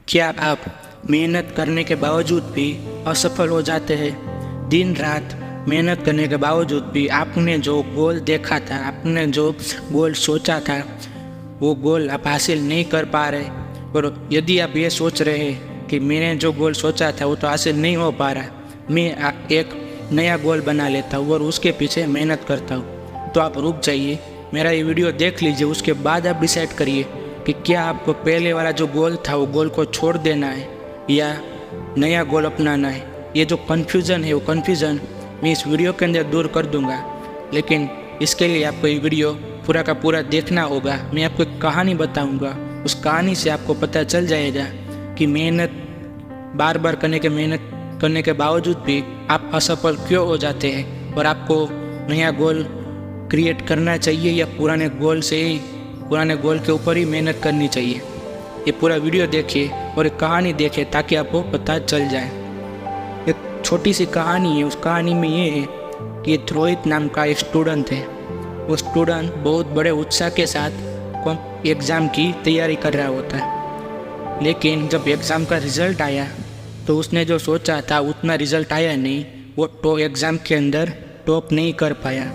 क्या आप मेहनत करने के बावजूद भी असफल हो जाते हैं? दिन रात मेहनत करने के बावजूद भी आपने जो गोल देखा था, आपने जो गोल सोचा था, वो गोल आप हासिल नहीं कर पा रहे। और यदि आप ये सोच रहे हैं कि मैंने जो गोल सोचा था वो तो हासिल नहीं हो पा रहा, मैं एक नया गोल बना लेता हूँ और उसके पीछे मेहनत करता हूँ, तो आप रुक जाइए, मेरा ये वीडियो देख लीजिए। उसके बाद आप डिसाइड करिए कि क्या आपको पहले वाला जो गोल था वो गोल को छोड़ देना है या नया गोल अपनाना है। ये जो कन्फ्यूज़न है वो कन्फ्यूज़न मैं इस वीडियो के अंदर दूर कर दूंगा, लेकिन इसके लिए आपको ये वीडियो पूरा का पूरा देखना होगा। मैं आपको एक कहानी बताऊंगा, उस कहानी से आपको पता चल जाएगा कि मेहनत बार बार मेहनत करने के बावजूद भी आप असफल क्यों हो जाते हैं और आपको नया गोल क्रिएट करना चाहिए या पुराने गोल के ऊपर ही मेहनत करनी चाहिए। ये पूरा वीडियो देखिए और एक कहानी देखिए ताकि आपको पता चल जाए। एक छोटी सी कहानी है, उस कहानी में ये है कि रोहित नाम का एक स्टूडेंट है। वो स्टूडेंट बहुत बड़े उत्साह के साथ एग्ज़ाम की तैयारी कर रहा होता है, लेकिन जब एग्ज़ाम का रिज़ल्ट आया तो उसने जो सोचा था उतना रिज़ल्ट आया नहीं। वो एग्ज़ाम के अंदर टॉप नहीं कर पाया।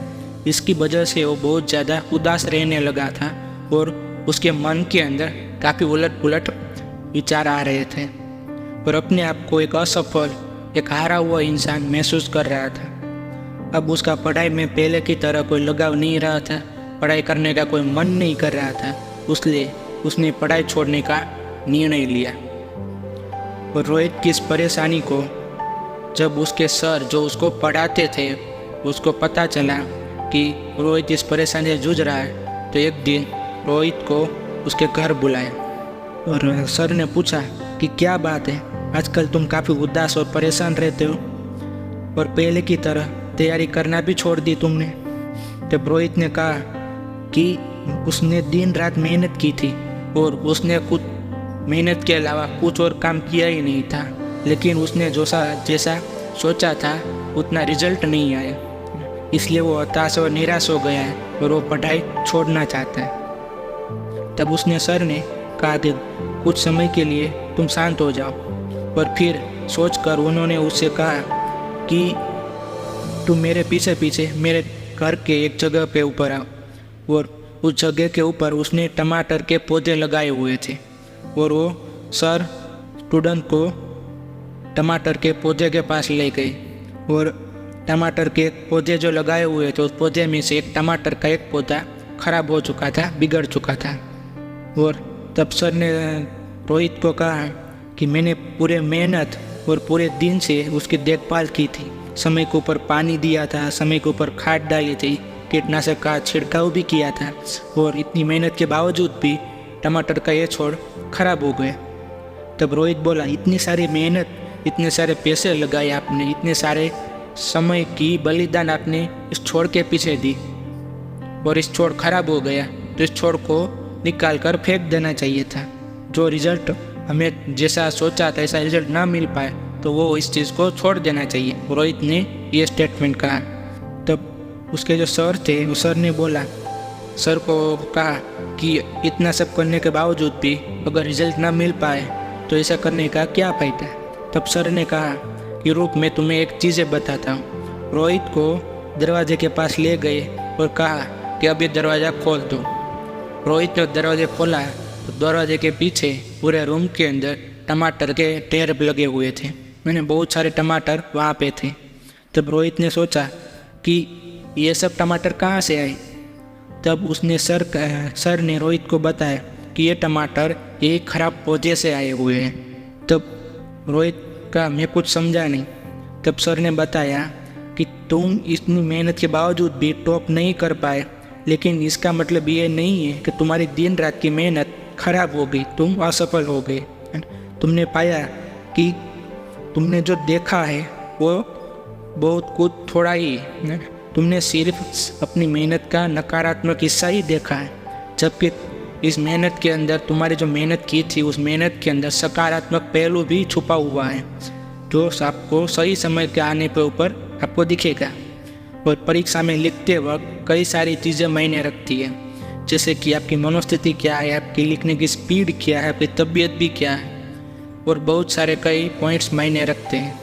इसकी वजह से वो बहुत ज़्यादा उदास रहने लगा था और उसके मन के अंदर काफ़ी उलट पुलट विचार आ रहे थे और अपने आप को एक असफल, एक हारा हुआ इंसान महसूस कर रहा था। अब उसका पढ़ाई में पहले की तरह कोई लगाव नहीं रहा था, पढ़ाई करने का कोई मन नहीं कर रहा था, इसलिए उसने पढ़ाई छोड़ने का निर्णय लिया। और रोहित की इस परेशानी को जब उसके सर जो उसको पढ़ाते थे उसको पता चला कि रोहित इस परेशानी से जूझ रहा है, तो एक दिन रोहित को उसके घर बुलाया और सर ने पूछा कि क्या बात है, आजकल तुम काफ़ी उदास और परेशान रहते हो और पहले की तरह तैयारी करना भी छोड़ दी तुमने। तब रोहित ने कहा कि उसने दिन रात मेहनत की थी और उसने कुछ मेहनत के अलावा कुछ और काम किया ही नहीं था, लेकिन उसने जैसा सोचा था उतना रिजल्ट नहीं आया, इसलिए वो हताश और निराश हो गया है और वो पढ़ाई छोड़ना चाहता है। तब उसने सर ने कहा कि कुछ समय के लिए तुम शांत हो जाओ, पर फिर सोचकर उन्होंने उससे कहा कि तुम मेरे पीछे पीछे मेरे घर के एक जगह पे ऊपर आओ। और उस जगह के ऊपर उसने टमाटर के पौधे लगाए हुए थे और वो सर स्टूडेंट को टमाटर के पौधे के पास ले गए और टमाटर के पौधे जो लगाए हुए थे उस पौधे में से एक टमाटर का एक पौधा खराब हो चुका था, बिगड़ चुका था। और तब सर ने रोहित को कहा कि मैंने पूरे मेहनत और पूरे दिन से उसकी देखभाल की थी, समय के ऊपर पानी दिया था, समय के ऊपर खाद डाली थी, कीटनाशक का छिड़काव भी किया था, और इतनी मेहनत के बावजूद भी टमाटर का ये छोड़ खराब हो गया। तब रोहित बोला, इतनी सारी मेहनत, इतने सारे पैसे लगाए आपने, इतने सारे समय की बलिदान आपने इस छोड़ के पीछे दी और इस छोड़ खराब हो गया, तो इस छोड़ को निकाल कर फेंक देना चाहिए था। जो रिजल्ट हमें जैसा सोचा था ऐसा रिजल्ट ना मिल पाए तो वो इस चीज़ को छोड़ देना चाहिए। रोहित ने ये स्टेटमेंट कहा। तब उसके जो सर थे उस सर ने बोला, सर को कहा कि इतना सब करने के बावजूद भी अगर रिजल्ट ना मिल पाए तो ऐसा करने का क्या फ़ायदा। तब सर ने कहा कि रुक, मैं तुम्हें एक चीज़ें बताता हूँ। रोहित को दरवाजे के पास ले गए और कहा कि अब ये दरवाज़ा खोल दो। रोहित ने दरवाजे खोला तो दरवाजे के पीछे पूरे रूम के अंदर टमाटर के ढेर लगे हुए थे, मैंने बहुत सारे टमाटर वहाँ पे थे। तब रोहित ने सोचा कि ये सब टमाटर कहाँ से आए। तब उसने सर ने रोहित को बताया कि ये टमाटर एक खराब पौधे से आए हुए हैं। तब रोहित का मैं कुछ समझा नहीं। तब सर ने बताया कि तुम इतनी मेहनत के बावजूद भी टॉप नहीं कर पाए, लेकिन इसका मतलब ये नहीं है कि तुम्हारी दिन रात की मेहनत खराब हो गई, तुम असफल हो गए। तुमने पाया कि तुमने जो देखा है वो बहुत कुछ थोड़ा ही है, तुमने सिर्फ अपनी मेहनत का नकारात्मक हिस्सा ही देखा है, जबकि इस मेहनत के अंदर तुम्हारी जो मेहनत की थी उस मेहनत के अंदर सकारात्मक पहलू भी छुपा हुआ है, जो आपको सही समय के आने पर ऊपर आपको दिखेगा। और परीक्षा में लिखते वक्त कई सारी चीज़ें मायने रखती है, जैसे कि आपकी मनोस्थिति क्या है, आपकी लिखने की स्पीड क्या है, आपकी तबीयत भी क्या है। और बहुत सारे कई पॉइंट्स मायने रखते हैं।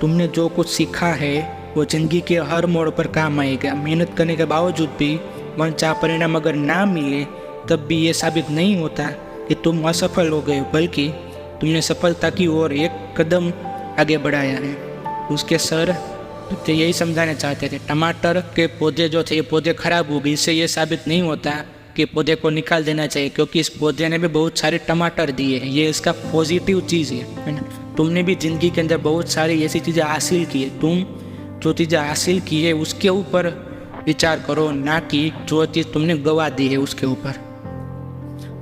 तुमने जो कुछ सीखा है वो ज़िंदगी के हर मोड़ पर काम आएगा। मेहनत करने के बावजूद भी मनचाहा परिणाम अगर ना मिले तब भी ये साबित नहीं होता कि तुम असफल हो गए, बल्कि तुमने सफलता की ओर एक कदम आगे बढ़ाया है। उसके सर तो यही समझाना चाहते थे, टमाटर के पौधे जो थे ये पौधे खराब हो गए, इससे ये साबित नहीं होता कि पौधे को निकाल देना चाहिए, क्योंकि इस पौधे ने भी बहुत सारे टमाटर दिए हैं। ये इसका पॉजिटिव चीज़ है ना। तुमने भी ज़िंदगी के अंदर बहुत सारी ऐसी चीज़ें हासिल की है। तुम जो चीज़ें हासिल की है उसके ऊपर विचार करो, ना कि जो चीज़ तुमने गवा दी है उसके ऊपर।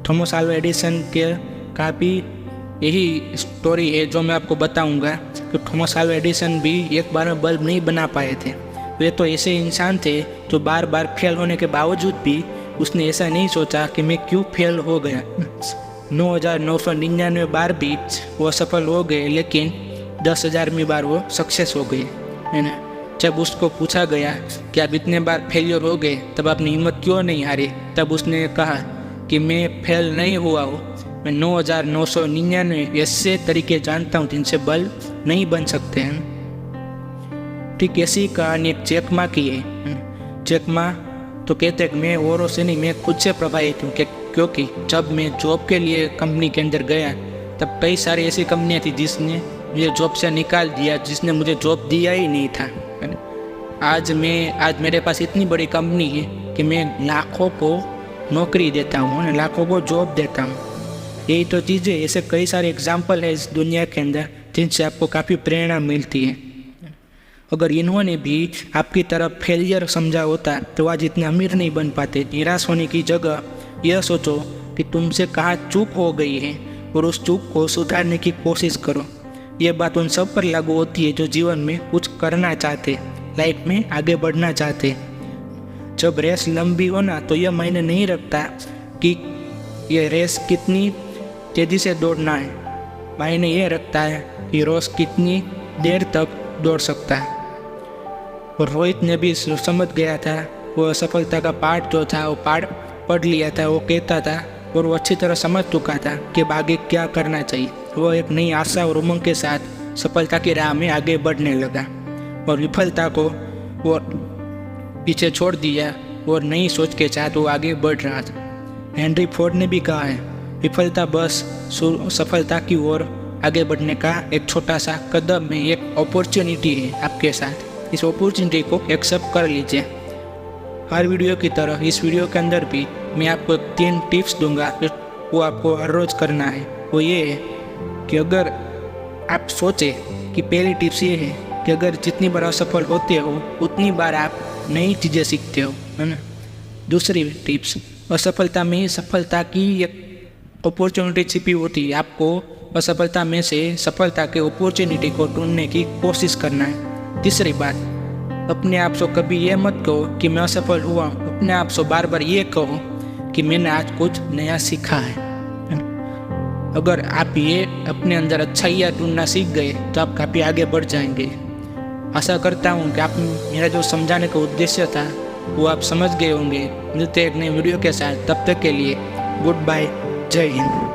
थॉमस अल्वा एडिसन के का भी यही स्टोरी है जो मैं आपको बताऊंगा कि थॉमस अल्वा एडिसन भी एक बार में बल्ब नहीं बना पाए थे। वे तो ऐसे इंसान थे जो बार बार फेल होने के बावजूद भी उसने ऐसा नहीं सोचा कि मैं क्यों फेल हो गया। 9,999 बार भी वो सफल हो गए, लेकिन 10,000वीं बार वो सक्सेस हो गए, है ना। जब उसको पूछा गया कि आप इतने बार फेलियर हो गए तब आपने हिम्मत क्यों नहीं हारी, तब उसने कहा कि मैं फेल नहीं हुआ हूँ, मैं 9,999 ऐसे तरीके जानता हूँ जिनसे बल्ब नहीं बन सकते हैं। ठीक ऐसी कहानी एक जैक मा की है। जैक मा तो कहते हैं कि मैं औरों से नहीं, मैं खुद से प्रभावित हूँ, क्योंकि जब मैं जॉब के लिए कंपनी के अंदर गया तब कई सारी ऐसी कंपनियाँ थी जिसने मुझे जॉब से निकाल दिया, जिसने मुझे जॉब दिया ही नहीं था। आज मेरे पास इतनी बड़ी कंपनी है कि मैं लाखों को नौकरी देता हूँ, लाखों को जॉब देता हूँ। यही तो चीज़ें, ऐसे कई सारे एग्जाम्पल है इस दुनिया के अंदर जिनसे आपको काफ़ी प्रेरणा मिलती है। अगर इन्होंने भी आपकी तरफ फेलियर समझा होता तो आज इतने अमीर नहीं बन पाते। निराश होने की जगह यह सोचो कि तुमसे कहाँ चूक हो गई है और उस चूक को सुधारने की कोशिश करो। ये बात उन सब पर लागू होती है जो जीवन में कुछ करना चाहते, लाइफ में आगे बढ़ना चाहते। जब रेस लंबी हो ना तो यह मायने नहीं रखता कि ये रेस कितनी तेज़ी से दौड़ना है, मायने यह रखता है कि रोज़ कितनी देर तक दौड़ सकता है। और रोहित ने भी समझ गया था, वो असफलता का पाठ जो था वो पाठ पढ़ लिया था, वो कहता था और वो अच्छी तरह समझ चुका था कि आगे क्या करना चाहिए। वो एक नई आशा और उमंग के साथ सफलता की राह में आगे बढ़ने लगा और विफलता को वो पीछे छोड़ दिया और नई सोच के साथ वो आगे बढ़ रहा था। हेनरी फोर्ड ने भी कहा है, विफलता बस सफलता की ओर आगे बढ़ने का एक छोटा सा कदम है, एक अपॉर्चुनिटी है आपके साथ। इस अपॉर्चुनिटी को एक्सेप्ट कर लीजिए। हर वीडियो की तरह इस वीडियो के अंदर भी मैं आपको 3 टिप्स दूंगा, वो आपको हर रोज़ करना है। वो ये है कि अगर आप सोचें कि पहली टिप्स ये है कि अगर जितनी बार असफल होते हो उतनी बार आप नई चीज़ें सीखते हो, है ना। दूसरी टिप्स, असफलता में सफलता की एक अपॉर्चुनिटी छिपी होती है। आपको असफलता में से सफलता के अपॉर्चुनिटी को ढूंढने की कोशिश करना है। तीसरी बात, अपने आप से कभी ये मत कहो कि मैं असफल हुआ, अपने आप से बार बार ये कहो कि मैंने आज कुछ नया सीखा है। अगर आप ये अपने अंदर अच्छाइयाँ ढूंढना सीख गए तो आप काफ़ी आगे बढ़ जाएंगे। आशा करता हूँ कि आप मेरा जो समझाने का उद्देश्य था वो आप समझ गए होंगे। मिलते हैं एक नए वीडियो के साथ, तब तक के लिए गुड बाय, जय हिंद।